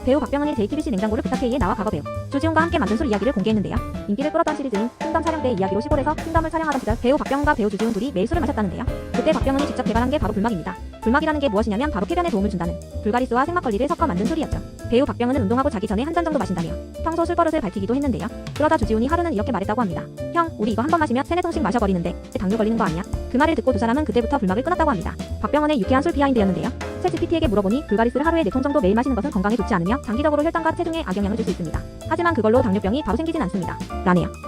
배우 박병은이 JTBC 냉장고를 부탁해에 나와 과거 배우 조지훈과 함께 만든 술 이야기를 공개했는데요. 인기를 끌었던 시리즈인 킹덤 촬영 때 이야기로 시골에서 킹덤을 촬영하던 시절 배우 박병은과 배우 조지훈 둘이 매일 술을 마셨다는데요. 그때 박병은이 직접 개발한 게 바로 불막입니다. 불막이라는 게 무엇이냐면 바로 쾌변에 도움을 준다는 불가리스와 생막걸리를 섞어 만든 술이었죠. 배우 박병은은 운동하고 자기 전에 한 잔 정도 마신다며 평소 술버릇을 밝히기도 했는데요. 그러다 조지훈이 하루는 이렇게 말했다고 합니다. 형, 우리 이거 한 번 마시면 3-4통씩 마셔버리는데 당뇨 걸리는 거 아니야? 그 말을 듣고 두 사람은 그때부터 불막을 끊었다고 합니다. 박병은의 유쾌한 술 비하인드였는데요. 챗GPT에게 물어보니 불가리스를 하루에 4통 정도 매일 마시는 것은 건강에 좋지 않으며 장기적으로 혈당과 체중에 악영향을 줄 수 있습니다. 하지만 그걸로 당뇨병이 바로 생기진 않습니다. 라네요.